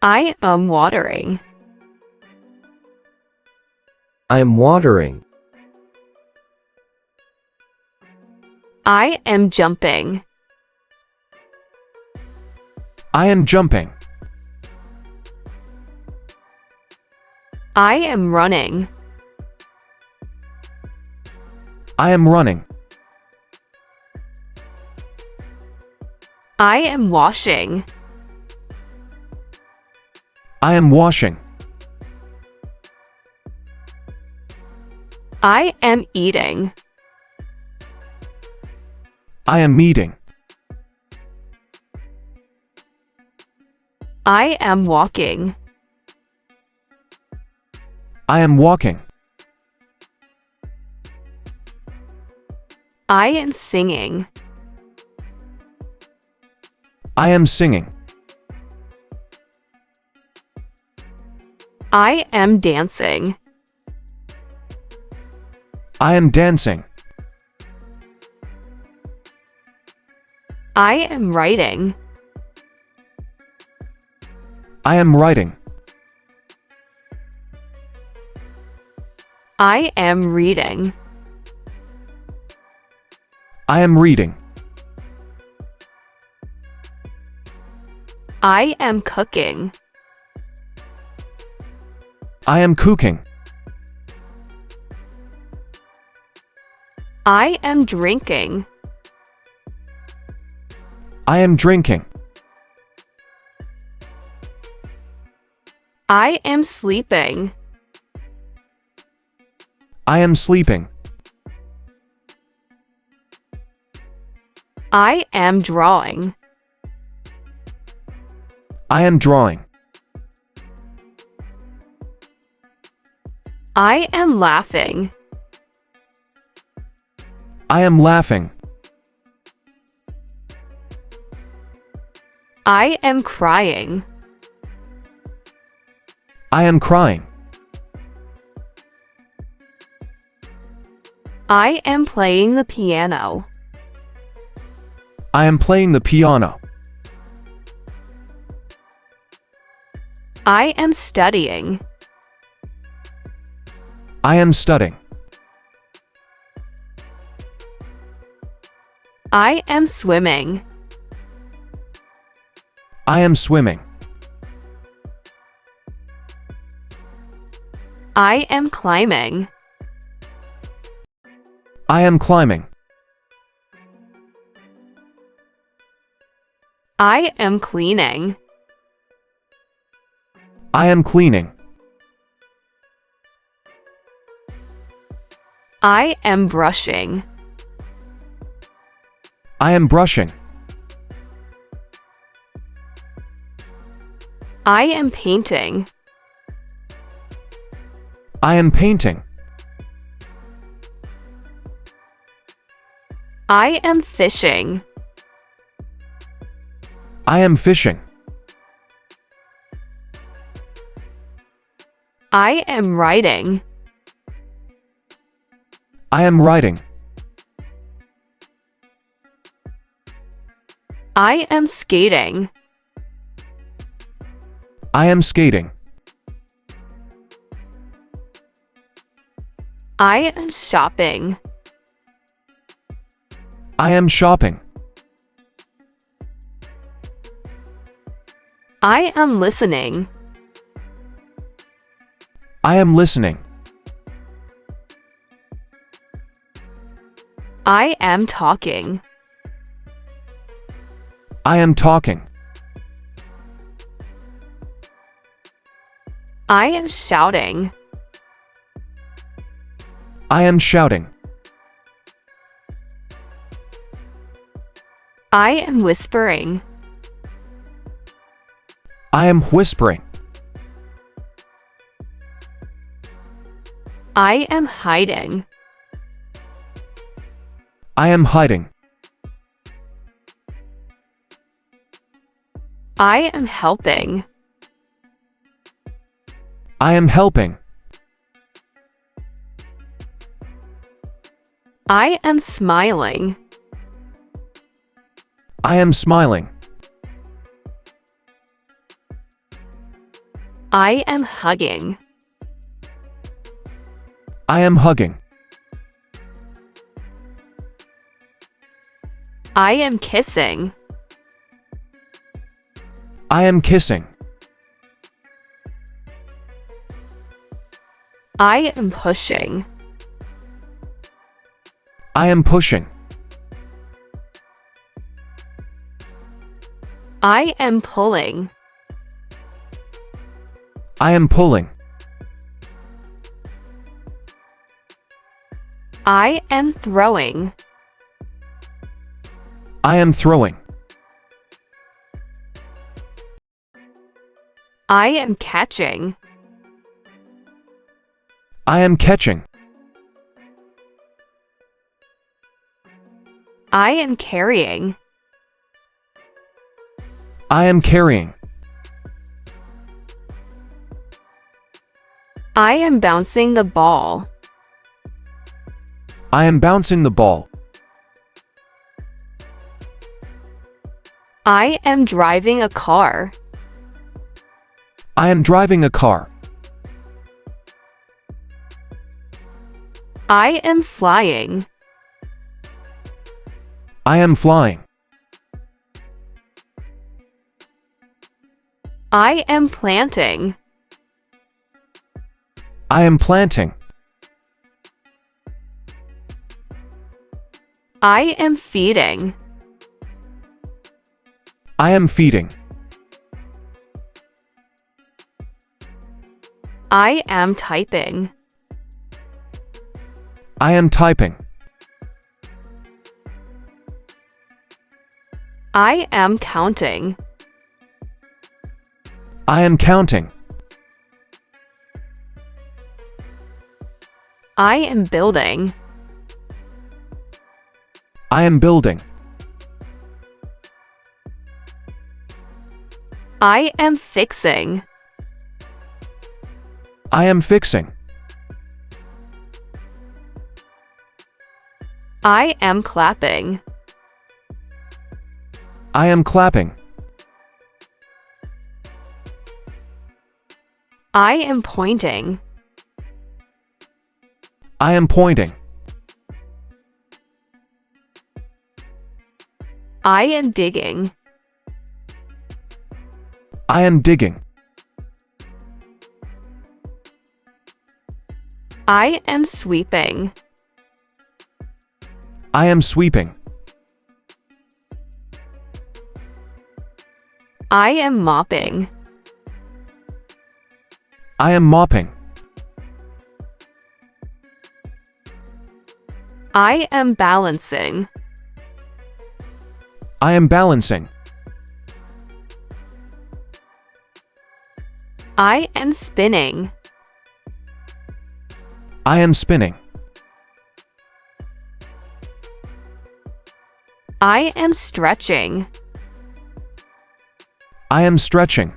I am watering. I am watering. I am jumping. I am jumping. I am running. I am running. I am washing. I am washing. I am eating. I am eating. I am walking. I am walking. I am singing. I am singing. I am dancing. I am dancing. I am writing. I am writing. I am reading. I am reading. I am cooking. I am cooking. I am drinking. I am drinking. I am sleeping. I am sleeping. I am drawing. I am drawing. I am laughing. I am laughing. I am crying. I am crying. I am playing the piano. I am playing the piano. I am studying. I am studying. I am swimming. I am swimming. I am climbing. I am climbing. I am cleaning. I am cleaning. I am brushing. I am brushing. I am painting. I am painting. I am fishing. I am fishing. I am writing. I am writing. I am skating. I am skating. I am shopping. I am shopping. I am listening. I am listening. I am talking. I am talking. I am shouting. I am shouting. I am whispering. I am whispering. I am hiding. I am hiding. I am helping. I am helping. I am smiling. I am smiling. I am hugging. I am hugging. I am kissing. I am kissing. I am pushing. I am pushing. I am pulling. I am pulling. I am throwing. I am throwing. I am catching. I am catching. I am carrying. I am carrying. I am bouncing the ball. I am bouncing the ball. I am driving a car. I am driving a car. I am flying. I am flying. I am planting. I am planting. I am feeding. I am feeding. I am typing. I am typing. I am counting. I am counting. I am building. I am building. I am fixing. I am fixing. I am clapping. I am clapping. I am pointing. I am pointing. I am digging. I am digging. I am sweeping. I am sweeping. I am mopping. I am mopping. I am balancing. I am balancing. I am spinning. I am spinning. I am stretching. I am stretching.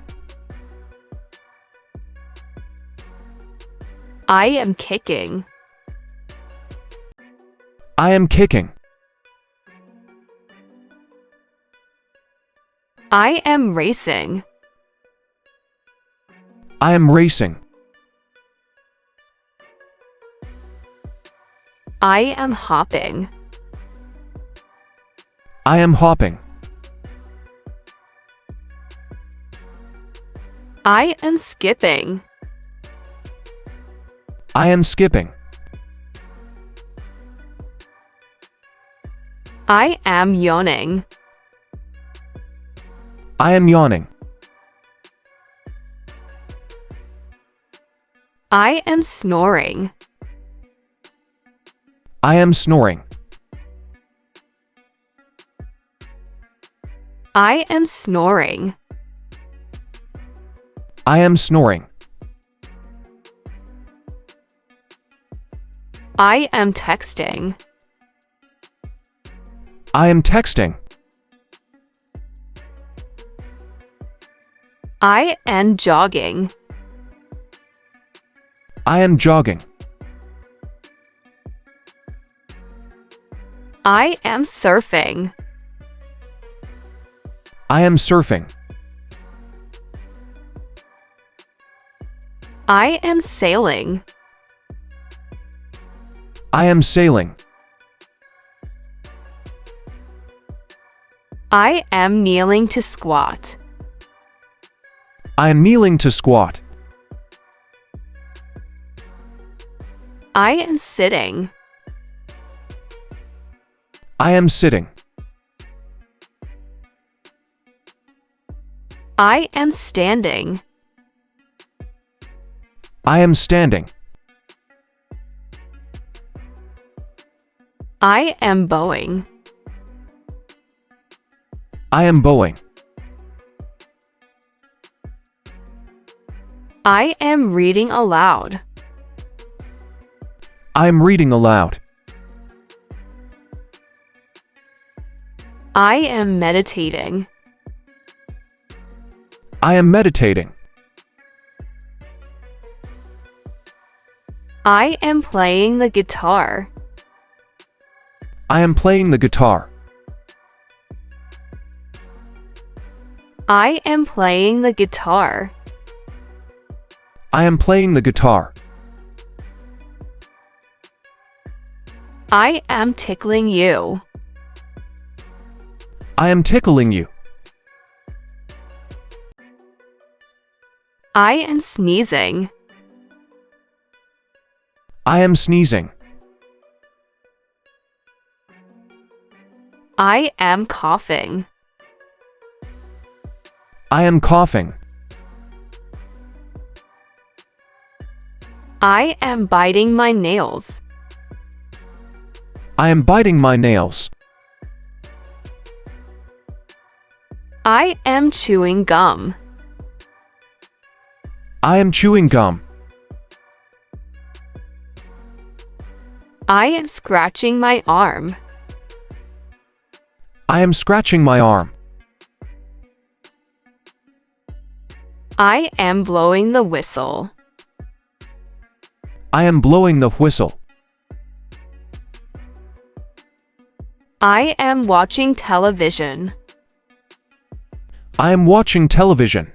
I am kicking. I am kicking. I am racing. I am racing. I am hopping. I am hopping. I am skipping. I am skipping. I am yawning. I am yawning. I am snoring. I am snoring. I am snoring. I am snoring. I am texting. I am texting. I am jogging. I am jogging. I am surfing. I am surfing. I am sailing. I am sailing. I am kneeling to squat. I am kneeling to squat. I am sitting. I am sitting. I am standing. I am standing. I am bowing. I am bowing. I am reading aloud. I am reading aloud. I am meditating. I am meditating. I am playing the guitar. I am playing the guitar. I am playing the guitar. I am playing the guitar. I am tickling you. I am tickling you. I am sneezing. I am sneezing. I am coughing. I am coughing. I am biting my nails. I am biting my nails. I am chewing gum. I am chewing gum. I am scratching my arm. I am scratching my arm. I am blowing the whistle. I am blowing the whistle. I am watching television. I am watching television.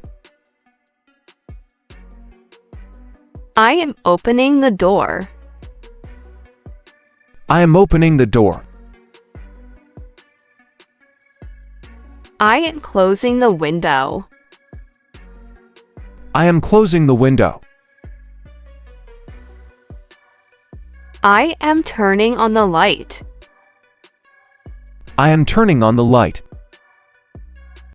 I am opening the door. I am opening the door. I am closing the window. I am closing the window. I am turning on the light. I am turning on the light.